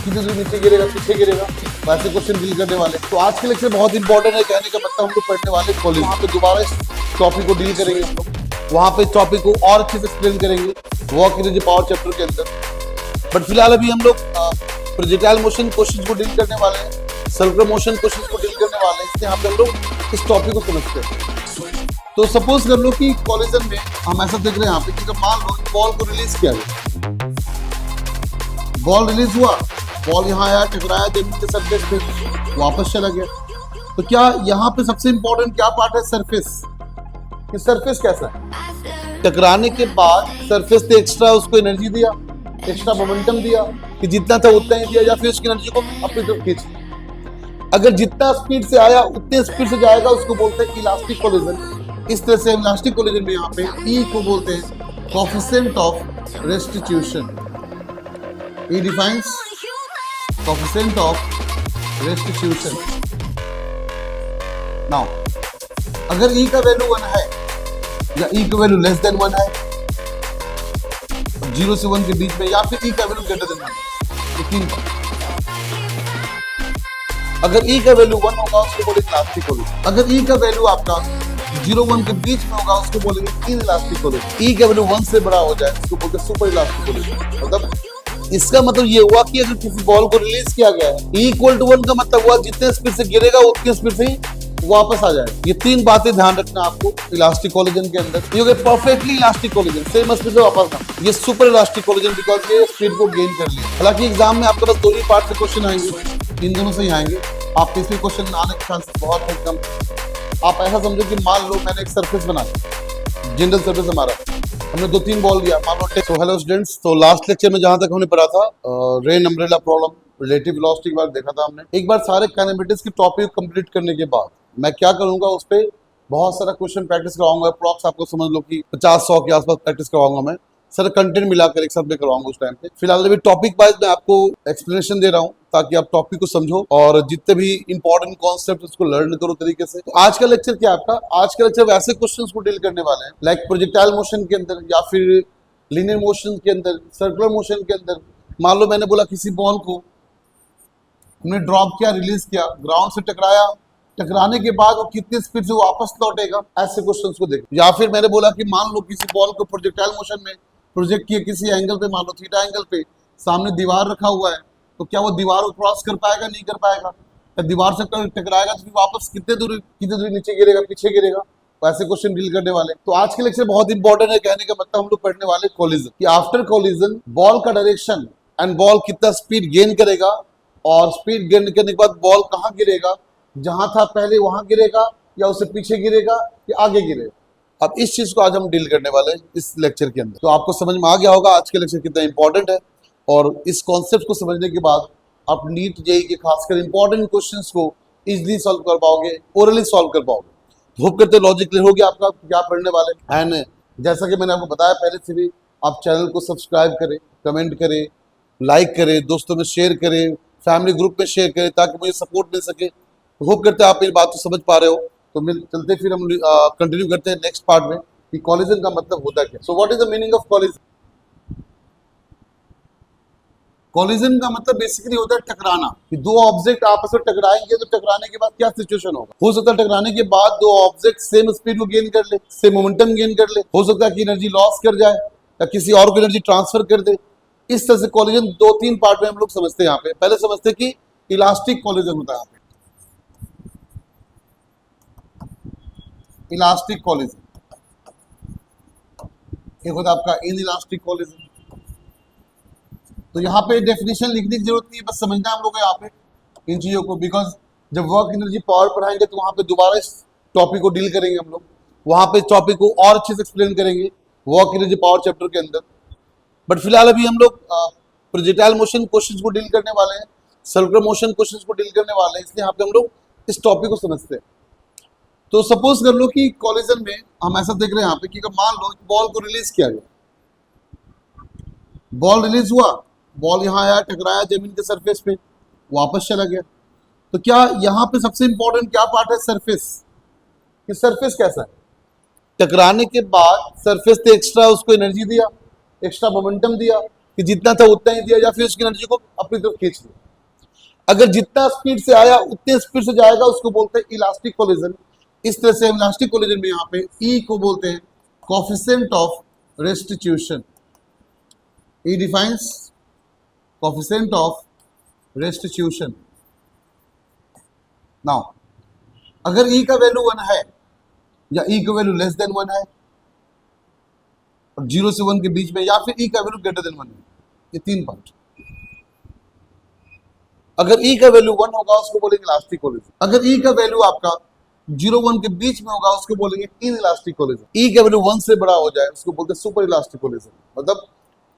कितनी दूर नीचे गिरेगा, पीछे गिरेगा, वैसे क्वेश्चन डील करने वाले। तो आज के लेक्चर बहुत इंपॉर्टेंट है, कहने का मतलब हम लोग पढ़ने वाले कॉलेज, वहाँ पे दोबारा इस टॉपिक को डील करेंगे हम लोग, वहाँ पे टॉपिक को और अच्छे से एक्सप्लेन करेंगे वर्क एनर्जी पावर चैप्टर के अंदर। बट फिलहाल अभी हम लोग प्रोजेक्टाइल मोशन क्वेश्चन को डील करने वाले हैं, सर्कुलर मोशन क्वेश्चन को डील करने वाले हैं, इसलिए यहाँ पे हम लोग इस टॉपिक को समझते हैं। तो सपोज कर लो कि कॉलिजन में हम ऐसा देख रहे हैं यहाँ पे कि मान लो बॉल को रिलीज किया गया, बॉल रिलीज हुआ, बॉल यहाँ आया, टकराया जमीन के सरफेस पे, वापस चला गया। तो क्या यहाँ पे सबसे इंपॉर्टेंट क्या पार्ट है? सरफेस। कि सरफेस कैसा है? टकराने के बाद सरफेस ने एक्स्ट्रा उसको एनर्जी दिया, एक्स्ट्रा मोमेंटम दिया कि जितना था उतना ही दिया, या फिर उसकी एनर्जी को अपनी तरफ खींच। अगर जितना स्पीड से आया उतने स्पीड से जाएगा, उसको बोलते हैं इलास्टिक कोलिजन। इस तरह से इलास्टिक कोलिजन में यहाँ पे ई को बोलते हैं coefficient of restitution. E defines coefficient of restitution. Now अगर ई का वैल्यू 1 है या ई का वैल्यू लेस देन 1 है, 0 से 1 के बीच में, या फिर ई का वैल्यू ग्रेटर देन 1, ये तीन बात। अगर ई का वैल्यू 1 होगा उसको बोलेंगे इलास्टिक कोलिजन। अगर ई का वैल्यू आपका 0-1 के बीच में होगा उसको बोलेंगे इनइलास्टिक कोलिजन। ई का वैल्यू 1 से बड़ा हो जाए उसको बोलते हैं सुपर इलास्टिक कोलिजन। मतलब इसका मतलब ये हुआ कि अगर किसी बॉल को रिलीज किया गया है, E = 1 का मतलब हुआ जितने स्पीड से गिरेगा उतनी स्पीड से ही वापस आ जाएगा। ये तीन बातें ध्यान रखना आपको इलास्टिक कोलिजन के अंदर। ये perfectly elastic collision, same speed से वापस ना। ये सुपर इलास्टिक कोलिजन बिकॉज ये स्पीड को गेन कर लिया। हालांकि एग्जाम में आपके पास दो ही पार्ट से क्वेश्चन आएंगे, इन दोनों से ही आएंगे। आप तीसरे क्वेश्चन आने के चांसेस बहुत है कम। आप ऐसा समझो कि मान लो मैंने एक सरफेस बनाया, जनरल सरफेस हमारा, हमने 2-3 बॉल दिया, मान लो। तो हेलो स्टूडेंट्स, तो लास्ट लेक्चर में जहां तक हमने पढ़ा था rain umbrella problem, relative velocity के बारे में देखा था हमने। एक बार सारे काइनेमेटिक्स की टॉपिक कंप्लीट करने के बाद मैं क्या करूंगा, उस पर बहुत सारा क्वेश्चन प्रैक्टिस करवाऊंगा। अप्रॉक्स आपको समझ लो कि 50-100 के आसपास प्रैक्टिस करवाऊंगा मैं। सारा कंटेंट मिलाकर एक साथ में करवाऊंगा उस टाइम पे। फिलहाल अभी टॉपिक वाइज मैं आपको एक्सप्लेनेशन दे रहा हूँ ताकि आप टॉपिक को समझो और जितने भी इंपॉर्टेंट कॉन्सेप्ट उसको लर्न करो तरीके से। तो आज का लेक्चर क्या आपका? आज का लेक्चर वैसे क्वेश्चंस को डील करने वाले हैं लाइक प्रोजेक्टाइल मोशन के अंदर या फिर लीनियर मोशन के अंदर, सर्कुलर मोशन के अंदर। मान लो मैंने बोला किसी बॉल को हमने ड्रॉप किया, रिलीज किया, ग्राउंड से टकराया, टकराने के बाद वो कितनी स्पीड से वापस लौटेगा, ऐसे क्वेश्चंस को देखो। या फिर मैंने बोला कि मान लो किसी बॉल को प्रोजेक्टाइल मोशन में प्रोजेक्ट किया किसी एंगल पे, मान लो थीटा एंगल पे, सामने दीवार रखा हुआ है, तो क्या वो दीवार को क्रॉस कर पाएगा? नहीं कर पाएगा। दीवार से टकराएगा तो फिर वापस कितनी दूरी नीचे गिरेगा, पीछे गिरेगा, वैसे क्वेश्चन डील करने वाले। तो आज के लेक्चर बहुत इंपॉर्टेंट है, कहने का मतलब हम लोग पढ़ने वाले कोलिजन कि आफ्टर कोलिजन बॉल का डायरेक्शन एंड बॉल कितना स्पीड गेन करेगा, और स्पीड गेन करने के बाद बॉल कहाँ गिरेगा, जहां था पहले वहां गिरेगा या उससे पीछे गिरेगा या आगे गिरेगा। अब इस चीज को आज हम डील करने वाले हैं इस लेक्चर के अंदर। तो आपको समझ में आ गया होगा आज के लेक्चर कितना इंपॉर्टेंट है, और इस कॉन्सेप्ट को समझने के बाद आप नीट जेईई के खासकर इंपॉर्टेंट क्वेश्चंस को इजीली सॉल्व कर पाओगे, ओरली सॉल्व कर पाओगे। होप करते लॉजिक क्लियर हो गया आपका क्या पढ़ने वाले। एंड जैसा कि मैंने आपको बताया पहले से भी, आप चैनल को सब्सक्राइब करें, कमेंट करें, लाइक करें, दोस्तों में शेयर करें, फैमिली ग्रुप में शेयर करें ताकि मुझे सपोर्ट मिल सके। होप करते हैं आप ये बात को समझ पा रहे हो। तो चलते फिर हम कंटिन्यू करते हैं नेक्स्ट पार्ट में कि कॉलिजन का मतलब होता क्या। So what is the meaning of collision? Collision का मतलब बेसिकली होता है टकराना, कि दो ऑब्जेक्ट आपस में टकराएंगे तो टकराने के बाद क्या सिचुएशन होगा। हो सकता है टकराने के बाद दो ऑब्जेक्ट सेम स्पीड को गेन कर ले, सेम मोमेंटम गेन कर ले, हो सकता है कि एनर्जी लॉस कर जाए या किसी और को एनर्जी ट्रांसफर कर दे। इस तरह से कॉलिजन 2-3 पार्ट में हम लोग समझते हैं। यहाँ पे पहले समझते हैं कि इलास्टिक कॉलिजन होता है। यहाँ पे इलास्टिक कॉलिजन, एक होता है आपका इनइलास्टिक कॉलिजन। तो यहाँ पे डेफिनेशन लिखने की जरूरत नहीं है, बस समझना हम लोग को यहाँ पे इन चीजों को, बिकॉज जब वर्क एनर्जी पावर पढ़ाएंगे तो वहाँ पे दोबारा इस टॉपिक को डील करेंगे हम लोग, वहाँ पे टॉपिक को और अच्छे से एक्सप्लेन करेंगे वर्क एनर्जी पावर चैप्टर के अंदर। बट फिलहाल अभी हम लोग प्रोजेक्टाइल मोशन क्वेश्चंस को डील करने वाले हैं, सर्कुलर मोशन क्वेश्चंस को डील करने वाले हैं, इसलिए यहाँ पे हम लोग इस टॉपिक को समझते हैं। तो सपोज कर लो कि कॉलिजन में हम ऐसा देख रहे हैं यहाँ पे कि मान लो बॉल को रिलीज किया गया, बॉल रिलीज हुआ, बॉल यहाँ आया, टकराया जमीन के सरफेस पे, वापस चला गया। तो क्या यहाँ पे सबसे इंपॉर्टेंट क्या पार्ट है? सरफेस। कि सरफेस कैसा है? टकराने के बाद सरफेस ने एक्स्ट्रा उसको एनर्जी दिया, एक्स्ट्रा मोमेंटम दिया कि जितना था उतना ही दिया या फिर उसकी एनर्जी को अपनी तरफ खींच लिया। अगर जितना स्पीड से आया उतने स्पीड से जाएगा उसको बोलते हैं इलास्टिक कोलिजन। इस तरह से इलास्टिक कोलिजन में यहाँ पे ई को बोलते हैं coefficient of restitution. E defines coefficient of restitution. Now अगर ई का वैल्यू 1 है या ई का वैल्यू लेस देन 1 है और 0 से 1 के बीच में, या फिर ई का वैल्यू ग्रेटर देन 1 है, ये तीन पार्ट। अगर ई का वैल्यू 1 होगा उसको बोलेंगे इलास्टिक कोलिजन। अगर ई का वैल्यू आपका 0-1 के बीच में होगा उसको बोलेंगे इन इलास्टिक कोलिजन। ई का वैल्यू 1 से बड़ा हो जाए उसको बोलते हैं सुपर इलास्टिक कोलिजन। मतलब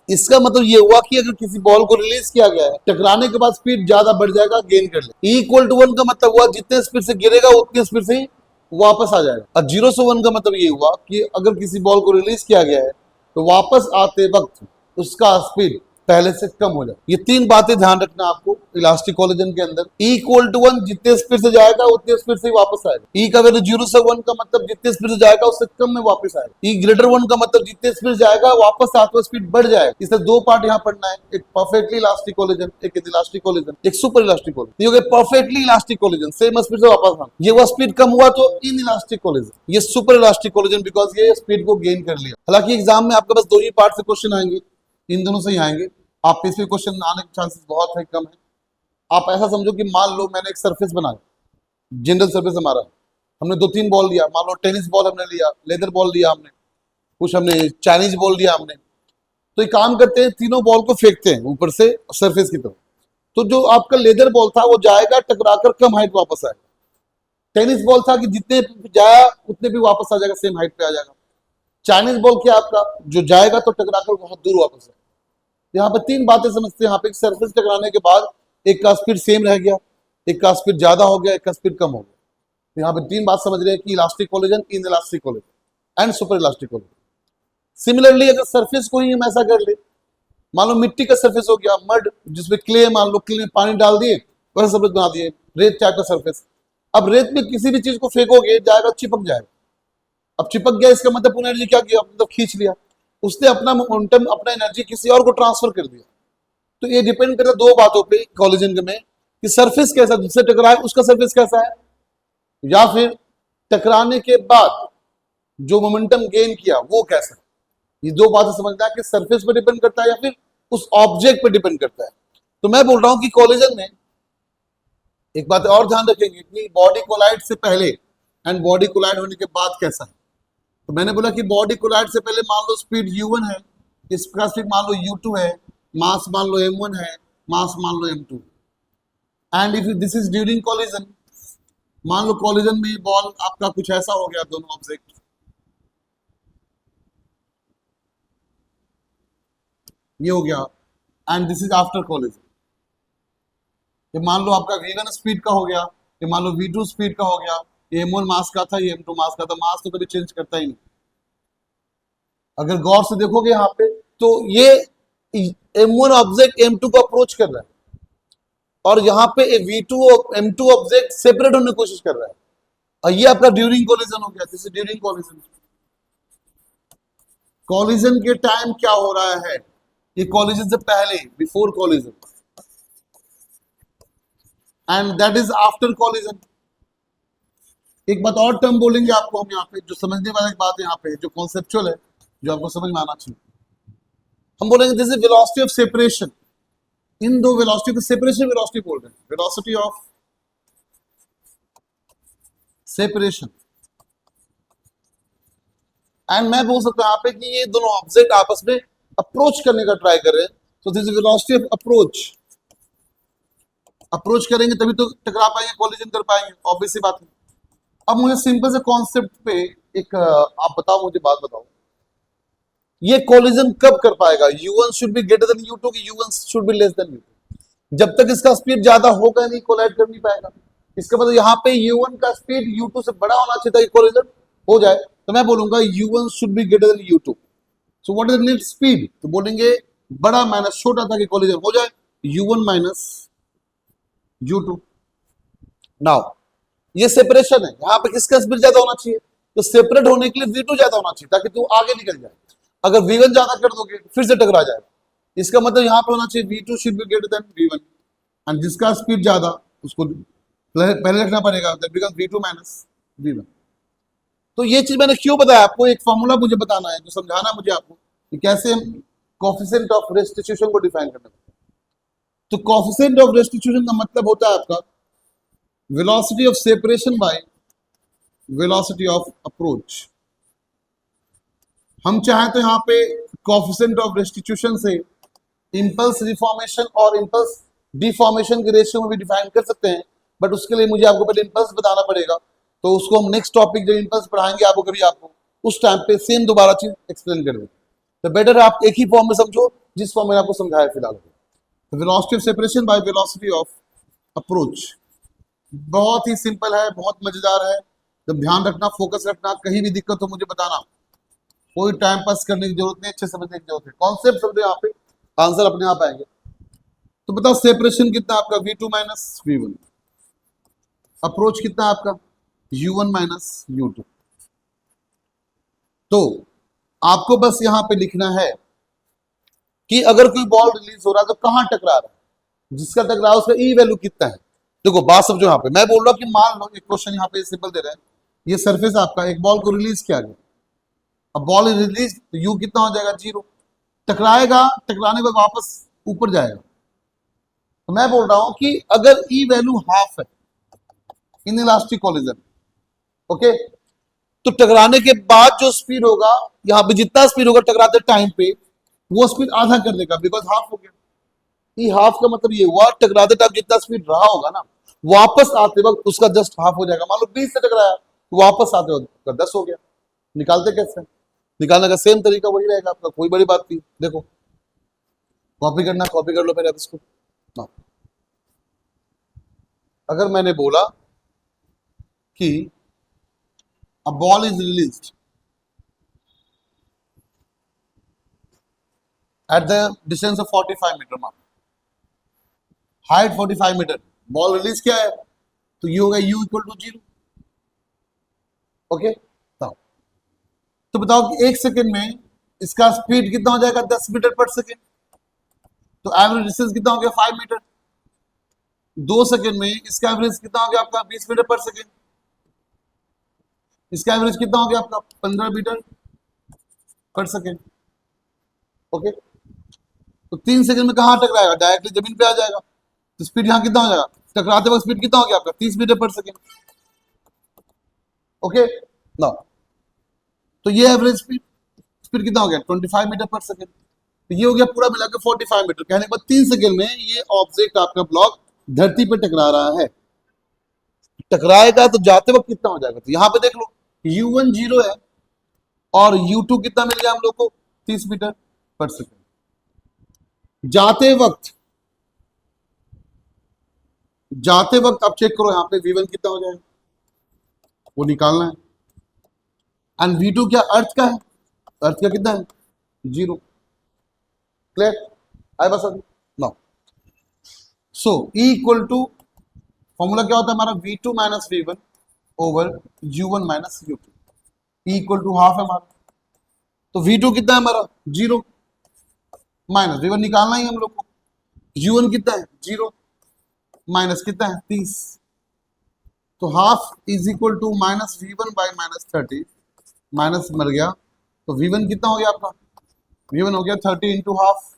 इसका मतलब ये हुआ कि अगर किसी बॉल को रिलीज किया गया है, टकराने के बाद स्पीड ज्यादा बढ़ जाएगा, गेन कर ले। E=1 का मतलब हुआ जितने स्पीड से गिरेगा उतनी स्पीड से ही वापस आ जाएगा। और 0 से 1 का मतलब ये हुआ कि अगर किसी बॉल को रिलीज किया गया है तो वापस आते वक्त उसका स्पीड पहले से कम हो जाए। ये तीन बातें ध्यान रखना आपको इलास्टिक कोलिजन के अंदर। E=1 जितने स्पीड से जाएगा उतने स्पीड से ही वापस आएगा। ई का वैल्यू 0 से 1 का मतलब जितने स्पीड से जाएगा उससे कम में वापस आएगा। E=1 का मतलब जितने स्पीड से जाएगा वापस आते स्पीड बढ़ जाएगा। इससे दो पार्ट यहाँ पढ़ना है, एक परफेक्टली इलास्टिक कोलिजन, एक इलास्टिक कोलिजन, एक सुपर इलास्टिक कोलिजन। ये हो गया perfectly elastic collision, same speed से वापस आना। ये हुआ स्पीड कम हुआ तो इन इलास्टिक कोलिजन। ये सुपर इलास्टिक कोलिजन बिकॉज ये स्पीड को गेन कर लिया। हालांकि एग्जाम में आपके पास दो ही पार्ट से क्वेश्चन आएंगे, इन दोनों से ही आएंगे। आप इसमें क्वेश्चन आने के चांसेस बहुत है कम है। आप ऐसा समझो कि मान लो मैंने एक सरफेस बनाया, जनरल सरफेस हमारा, हमने 2-3 बॉल लिया, मान लो टेनिस बॉल हमने लिया, लेदर बॉल लिया हमने, कुछ हमने चाइनीज बॉल लिया हमने। तो एक काम करते हैं, तीनों बॉल को फेंकते हैं ऊपर से सरफेस की तरफ। तो जो आपका लेदर बॉल था वो जाएगा टकराकर कम हाइट वापस आएगा। टेनिस बॉल था कि जितने जाया उतने भी वापस आ जाएगा, सेम हाइट पे आ जाएगा। चाइनीज बॉल क्या आपका जो जाएगा तो टकराकर बहुत दूर वापस आएगा। यहाँ पे तीन बातें समझते हैं। यहाँ पे सरफेस टकराने के बाद एक का स्पीड सेम रह गया, एक का स्पीड ज्यादा हो गया, एक का स्पीड कम हो गया। तो यहाँ पे तीन बात समझ रहे हैं कि elastic collision, in elastic collision and super elastic collision. Similarly अगर सरफेस को ही हम ऐसा कर ले, मान लो मिट्टी का सरफेस हो गया, मड जिसमें क्ले, मान लो क्ले में पानी डाल दिए वैसा सरफेस बना दिए, रेत टाइप का सरफेस। अब रेत में किसी भी चीज को फेंकोगे जाएगा, चिपक जाएगा। अब चिपक गया इसका मतलब पूरी एनर्जी क्या किया, मतलब खींच लिया। उसने अपना मोमेंटम, अपना एनर्जी किसी और को ट्रांसफर कर दिया। तो ये डिपेंड करता है दो बातों पे कोलिजन में, कि सरफेस कैसा, जिससे टकराए उसका सरफेस कैसा है, या फिर टकराने के बाद जो मोमेंटम गेन किया वो कैसा है। ये दो बातें समझना है कि सरफेस पे डिपेंड करता है या फिर उस ऑब्जेक्ट पे डिपेंड करता है। तो मैं बोल रहा हूं कि कोलिजन में एक बात और ध्यान रखेंगे कि बॉडी कोलाइड से पहले एंड बॉडी कोलाइड होने के बाद कैसा है। तो मैंने बोला कि बॉडी कोलाइड से पहले मान लो स्पीड u1 है, इसका स्पीड मान लो u2 है, मास मान लो m1 है, मास मान लो m2। And if this is during collision, मान लो कोलिजन में बॉल आपका कुछ ऐसा हो गया, दोनों ऑब्जेक्ट ये हो गया, and this is after collision. ये मान लो आपका v1 स्पीड का हो गया, ये मान लो v2 स्पीड का हो गया, ये m1 मास का था, ये m2 मास का था। मास तो कभी चेंज करता ही नहीं। अगर गौर से देखोगे यहाँ पे तो ये m1 ऑब्जेक्ट m2 को अप्रोच कर रहा है और यहाँ पे v2 और m2 ऑब्जेक्ट सेपरेट होने की कोशिश कर रहा है, और ये आपका ड्यूरिंग कोलिजन हो गया। This is during collision. Collision के टाइम क्या हो रहा है, ये कोलिजन से पहले, before collision, and that is after collision. एक बात और टर्म बोलेंगे आपको हम यहाँ पे, जो समझने वाली बात है यहाँ पे, जो कॉन्सेप्चुअल है, जो आपको समझ में आना चाहिए। हम बोलेंगे this is velocity of separation. इन दो वेलोसिटी को सेपरेशन वेलोसिटी बोल रहे हैं, वेलोसिटी ऑफ सेपरेशन। एंड मैं बोल सकता हूं यहाँ पे कि ये दोनों ऑब्जेक्ट आपस में अप्रोच करने का ट्राई कर रहे हैं। तो this is velocity of approach. Approach करेंगे तभी तो टकरा पाएंगे, कोलिजन कर पाएंगे, ऑब्वियस सी बात है। अब मुझे सिंपल से कॉन्सेप्ट पे एक आप बताओ, मुझे बात बताओ, ये कोलिजन कब कर पाएगा? u1 should be greater than u2 कि u1 should be less than u2? जब तक इसका स्पीड ज्यादा होगा नहीं, कोलाइड कर नहीं पाएगा। इसका मतलब यहाँ पे u1 का स्पीड u2 से बड़ा होना चाहिए ताकि कोलिजन हो जाए। तो मैं बोलूंगा u1 should be greater than u2। So what is the next speed? तो बोलेंगे बड़ा माइनस छोटा ताकि कोलिजन हो जाए, u1 माइनस u2। नाउ ये सेपरेशन है, यहाँ पे किसका स्पीड ज्यादा होना चाहिए? तो सेपरेट होने के लिए v2 ज्यादा होना चाहिए ताकि तू आगे निकल जाए। अगर v1 ज्यादा कर दोगे फिर से टकरा जाएगा, इसका मतलब यहाँ पे होना चाहिए v2 should be greater than v1, and जिसका स्पीड ज्यादा उसको पहले रखना पड़ेगा, that becomes v2 minus v1। तो ये चीज मैंने क्यों बताया आपको, एक फॉर्मूला मुझे बताना है, जो समझाना है मुझे आपको कि कैसे हम कोएफिशिएंट ऑफ रेस्टिट्यूशन को डिफाइन करना है। तो कोएफिशिएंट ऑफ रेस्टिट्यूशन का मतलब होता है आपका velocity of separation by velocity of approach. हम चाहें तो यहाँ पे कोएफिशिएंट ऑफ रेस्टिट्यूशन से इंपल्स रिफॉर्मेशन और इंपल्स डिफॉर्मेशन के रेशियो में भी डिफाइन कर सकते हैं, बट उसके लिए मुझे आपको पहले इंपल्स बताना पड़ेगा। तो उसको हम नेक्स्ट टॉपिक जो इंपल्स पढ़ाएंगे आपको कभी, आपको उस टाइम पे सेम दोबारा चीज एक्सप्लेन कर दें। तो बेटर आप एक ही फॉर्म में समझो जिस फॉर्म में आपको समझाया फिलहाल। तो velocity of separation by velocity of approach बहुत ही सिंपल है, बहुत मजेदार है। जब ध्यान रखना, फोकस रखना, कहीं भी दिक्कत हो मुझे बताना, कोई टाइम पास करने की जरूरत नहीं, अच्छे समझने की जरूरत है। कॉन्सेप्ट समझो, यहाँ पे आंसर अपने आप आएंगे। तो बताओ सेपरेशन कितना आपका v2 माइनस v1, अप्रोच कितना आपका u1 माइनस u2। तो आपको बस यहाँ पे लिखना है कि अगर कोई बॉल रिलीज हो रहा है तो कहां टकरा रहा है, जिसका टकरा है उसका ई वैल्यू कितना है। देखो बात समझो, यहाँ पे मैं बोल रहा हूँ कि मान लो एक क्वेश्चन यहाँ पे सिंपल दे रहे हैं, ये सरफेस आपका एक बॉल को रिलीज किया गया, अब बॉल रिलीज तो यू कितना हो जाएगा 0, टकराएगा, टकराने के बाद वापस ऊपर जाएगा। तो मैं बोल रहा हूं कि अगर ई वैल्यू हाफ है इन इलास्टिक कोलिजन, ओके, तो टकराने के बाद जो स्पीड होगा, यहाँ पे जितना स्पीड होगा टकराते टाइम पे, वो स्पीड आधा कर देगा, बिकॉज हाफ हो गया। ई हाफ का मतलब ये हुआ टकराते टाइम जितना स्पीड रहा होगा ना, वापस आते वक्त उसका जस्ट हाफ हो जाएगा। मान लो 20 से टकराया तो वापस आते वक्त 10 हो गया। निकालते कैसे, निकालने का सेम तरीका वही रहेगा आपका, कोई बड़ी बात नहीं। देखो कॉपी करना, कॉपी कर लो पहले आप इसको। अगर मैंने बोला कि a ball is released at the distance of 45 metre, मान हाइट 45 मीटर, बॉल रिलीज किया है, तो ये होगा u इक्वल टू 0। ओके, तो बताओ कि एक सेकेंड में इसका स्पीड कितना हो जाएगा 10 मीटर पर सेकेंड, तो एवरेज डिस्टेंस कितना हो गया 5 मीटर। 2 सेकेंड में इसका एवरेज कितना हो गया आपका 20 मीटर पर सेकेंड, इसका एवरेज कितना हो गया आपका 15 मीटर पर सेकेंड। ओके, तो 3 सेकंड में कहां टकराएगा, डायरेक्टली जमीन पे आ जाएगा। तो स्पीड यहां कितना हो जाएगा, टकराते वक्त स्पीड कितना हो गया आपका 30 मीटर पर सेकेंड। ओके ना, तो ये एवरेज स्पीड, स्पीड कितना हो गया 25 मीटर पर सेकेंड। तो ये हो गया पूरा मिलाकर 45 मीटर। कहने के बाद 3 सेकंड में ये ऑब्जेक्ट आपका ब्लॉक धरती पर टकरा रहा है। टकराएगा तो जाते वक्त कितना हो जाएगा, तो यहां पे देख लो u1 0 है और u2 कितना मिल गया हम लोग को 30 मीटर पर सेकेंड। जाते वक्त आप चेक करो यहाँ पे v1 कितना हो जाएगा, वो निकालना है। एंड v2 क्या अर्थ का है, अर्थ का कितना है 0। क्लियर आए बस अभी now. So E equal to formula क्या होता है हमारा v2 minus v1 over u1 minus u2। E equal to half है हमारा, तो v2 कितना है हमारा 0 माइनस v1 निकालना ही हम लोग को। u1 कितना है 0 माइनस कितना है 30, तो half is equal to minus v1 by minus 30, minus मर गया, तो v1 कितना हो गया आपका, v1 हो गया 30 into half,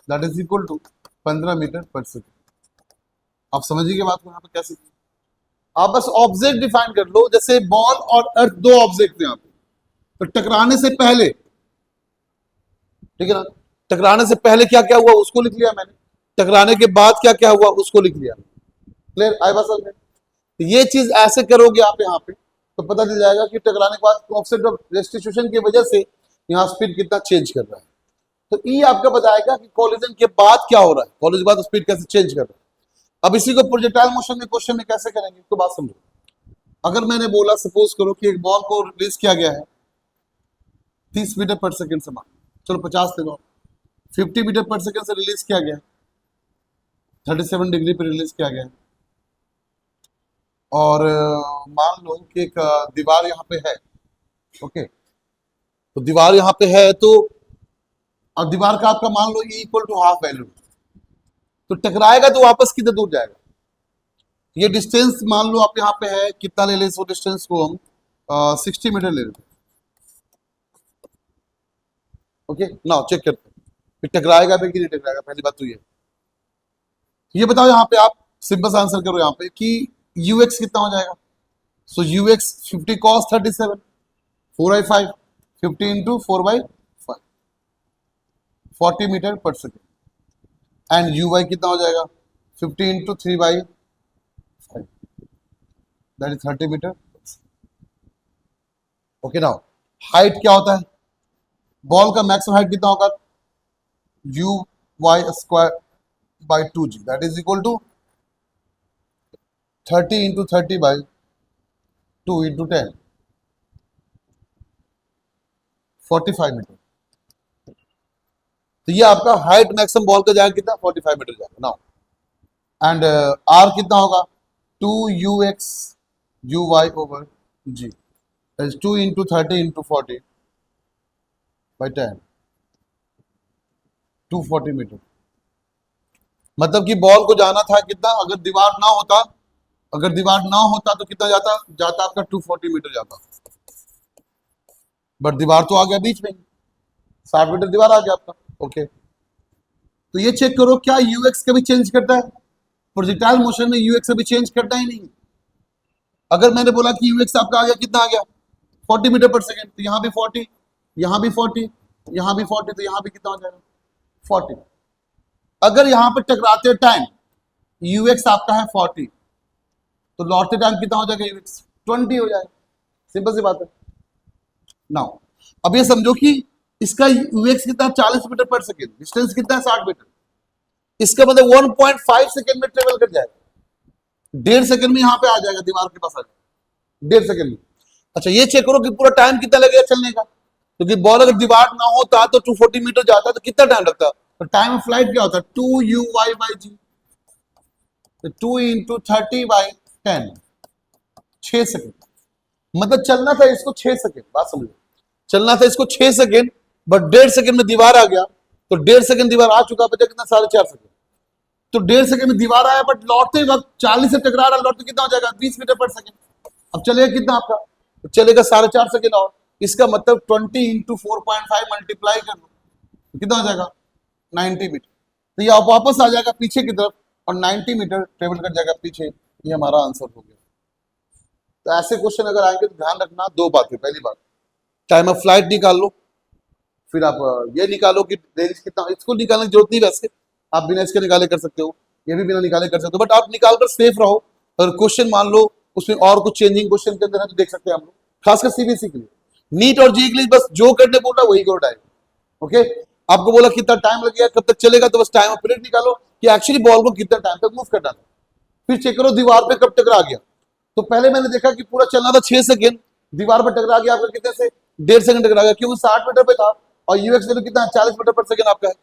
that is equal to 15 metre per second. आप समझिए बात को यहाँ पे कैसे, आप बस ऑब्जेक्ट डिफाइन कर लो। जैसे बॉल और अर्थ दो ऑब्जेक्ट थे यहाँ पे, तो टकराने से पहले, ठीक है ना, टकराने से पहले क्या क्या हुआ उसको लिख लिया मैंने, टकराने के बाद क्या क्या हुआ उसको लिख लिया। क्लियर आई बात समझ में। तो ये चीज ऐसे करोगे आप यहाँ पे, तो पता चल जाएगा कि टकराने के बाद ऑफसेट ऑफ रेस्टिट्यूशन की वजह से यहाँ स्पीड कितना चेंज कर रहा है। तो ई आपका बताएगा कि कॉलिजन के बाद क्या हो रहा है, कॉलिजन के बाद स्पीड कैसे चेंज कर रहा है। अब इसी को प्रोजेक्टाइल मोशन में क्वेश्चन में कैसे करेंगे तो बात समझो। अगर मैंने बोला सपोज करो कि एक बॉल को रिलीज किया गया है 30 मीटर पर सेकेंड से, मान चलो 50 ले लो, 50 मीटर पर सेकेंड से रिलीज किया गया, 37 डिग्री पर रिलीज किया गया, और मान लो कि एक दीवार यहाँ पे है। ओके, तो दीवार यहाँ पे है, तो और दीवार का आपका मान लो E equal to half value, तो टकराएगा तो वापस कितने दूर जाएगा? ये डिस्टेंस मान लो आप यहाँ पे है, कितना ले लें इस डिस्टेंस को हम 60 मीटर ले लेते हैं। ओके नाउ चेक करते हैं फिर टकराएगा भी कि नहीं टकराएगा। पहली बात तो ये बताओ यहाँ पे आप सिंपल सा आंसर करो यहाँ पे कि ux कितना हो जाएगा। So ux 50 cos 37 4/5 50 into 4/5 40 metre per second and uy कितना हो जाएगा 50 into 3/5 that is 30 metre. Okay now height क्या होता है, बॉल का मैक्सिमम हाइट कितना होगा uy square by 2g that is equal to 30 into 30/2 into 10 45 metre. तो ये आपका हाइट मैक्सिमम बॉल का जाएगा कितना 45 मीटर जाएगा नाउ। एंड आर कितना होगा 2ux uy over g is 2 into 30 into 40 by 10 240 metre. मतलब कि बॉल को जाना था कितना, अगर दीवार ना होता तो कितना जाता आपका 240 मीटर जाता, बट दीवार तो आ गया बीच में, 60 मीटर दीवार आ गया आपका। ओके तो ये चेक करो क्या ux कभी चेंज करता है, प्रोजेक्टाइल मोशन में ux कभी चेंज करता ही नहीं। अगर मैंने बोला कि ux आपका आ गया कितना आ गया 40 मीटर पर सेकेंड, तो यहाँ भी 40, यहाँ भी 40, यहाँ भी 40, तो यहाँ भी कितना हो जाएगा 40। अगर यहाँ पर टकराते टाइम ux आपका है 40, तो लौटते टाइम कितना हो जाएगा ux 20 हो जाएगा, सिंपल सी बात है। नाउ अब ये समझो कि इसका ux कितना 40 मीटर पर सेकेंड, डिस्टेंस कितना है 60 मीटर, इसका मतलब 1.5 सेकेंड में ट्रेवल कर जाएगा, 1.5 सेकेंड में यहाँ पे आ जाएगा, दीवार के पास आ जाएगा 1.5 सेकेंड में। अच्छा ये चेक करो कि पूरा टाइम कितना लगेगा चलने का, क्योंकि बॉल अगर दीवार ना होता तो 240 मीटर जाता तो कितना टाइम लगता, तो टाइम ऑफ फ्लाइट क्या होता है 2uy/g, तो 2 इंटू 30/10 6 सेकेंड। मतलब चलना था इसको 6 सेकेंड, बात समझो, चलना था इसको 6 सेकेंड, बट 1.5 सेकेंड में दीवार आ गया, तो 1.5 सेकेंड दीवार आ चुका, बचा कितना 4.5 सेकेंड। तो 1.5 सेकेंड में दीवार आया, बट लौटते वक्त 40 से टकरा रहा, लौटते कितना हो जाएगा 20 मीटर पर सेकेंड। अब चलेगा कितना आपका, तो चलेगा 4.5 सेकेंड और, इसका मतलब 20 इंटू 4.5 मल्टीप्लाई कर लो, तो कितना हो जाएगा 90 मीटर। तो ये वापस आ जाएगा पीछे की तरफ और 90 मीटर ट्रेवल कर जाएगा पीछे, ये हमारा आंसर हो गया। तो ऐसे क्वेश्चन अगर आएंगे तो ध्यान रखना दो बातें, पहली बात टाइम ऑफ फ्लाइट निकाल लो, फिर आप ये निकालो कि रेंज कितना, इसको निकालने की जरूरत नहीं, वैसे आप बिना इसके निकाले कर सकते हो, ये भी बिना निकाले कर सकते हो, बट आप निकाल कर सेफ रहो। अगर क्वेश्चन मान लो उसमें और कुछ चेंजिंग क्वेश्चन के अंदर है तो देख सकते हैं हम लोग, खासकर सीबीएसई के लिए, नीट और जेईई के लिए बस जो करने बोला वही करो डायरेक्ट। ओके आपको बोला कितना टाइम लगेगा कब तक चलेगा, तो बस टाइम ऑफ पीरियड निकालो कि एक्चुअली बॉल को कितना टाइम तक मूव करना था, फिर चेक करो दीवार पे कब टकरा गया। तो पहले मैंने देखा कि पूरा चलना था 6 सेकेंड, दीवार पर टकरा गया आपका कितने से 1.5 सेकंड टकरा गया, क्योंकि 60 मीटर पे था और यूएक्स वैल्यू कितना 40 मीटर पर सेकंड आपका है,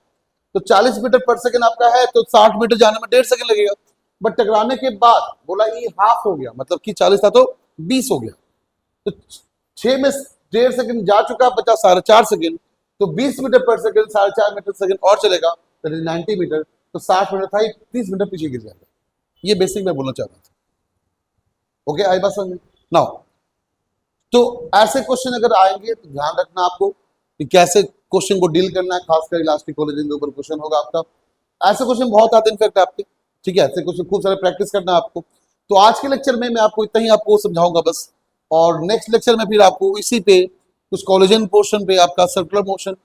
तो 40 मीटर पर सेकंड आपका है, तो 60 मीटर जाने में 1.5 सेकंड लगेगा। बट टकराने के बाद बोला ये हाफ हो गया, मतलब कि 40 था तो 20 हो गया, तो 6 में 1.5 सेकंड जा चुका, बचा 4.5 सेकंड, तो 20 मीटर पर सेकंड 4.5 मीटर सेकंड और चलेगा, 90 मीटर, तो 60 मीटर था 30 मीटर पीछे गिर जाएगा। ये बेसिक मैं बोलना चाह रहा था। ओके आई बात समझ में नाउ। तो ऐसे क्वेश्चन अगर आएंगे तो ध्यान रखना आपको कि कैसे क्वेश्चन को डील करना है, खासकर इलास्टिक कोलेजन के ऊपर क्वेश्चन होगा आपका। ऐसे क्वेश्चन बहुत आते हैं इनफैक्ट आपके, ठीक है, ऐसे क्वेश्चन खूब सारे प्रैक्टिस करना है आपको। तो आज के लेक्चर में मैं आपको इतना ही आपको समझाऊंगा बस, और नेक्स्ट लेक्चर में फिर आपको इसी पे कुछ कोलेजन पोर्शन पे आपका सर्कुलर मोशन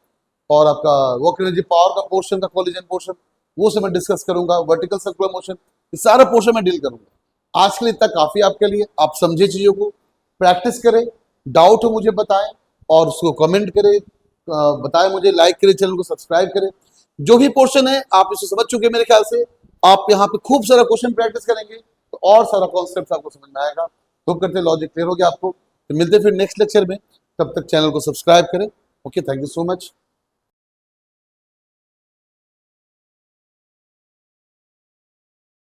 और आपका वर्क एनर्जी पावर का पोर्शन था, कोलेजन पोर्शन, वो से मैं डिस्कस करूंगा, वर्टिकल सर्कुलर मोशन, ये सारा पोर्शन मैं डील करूंगा। आज के लिए इतना काफी आपके लिए, आप समझे चीजों को, प्रैक्टिस करें, डाउट हो मुझे बताएं और उसको कमेंट करें, बताएं मुझे, लाइक करें, चैनल को सब्सक्राइब करें। जो भी पोर्शन है आप इसे समझ चुके हैं मेरे ख्याल से, आप यहाँ पे खूब सारा क्वेश्चन प्रैक्टिस करेंगे तो और सारा कॉन्सेप्ट आपको समझ में आएगा। होप करते लॉजिक क्लियर हो गया आपको। तो मिलते फिर नेक्स्ट लेक्चर में, तब तक चैनल को सब्सक्राइब करें। Okay, thank you so much.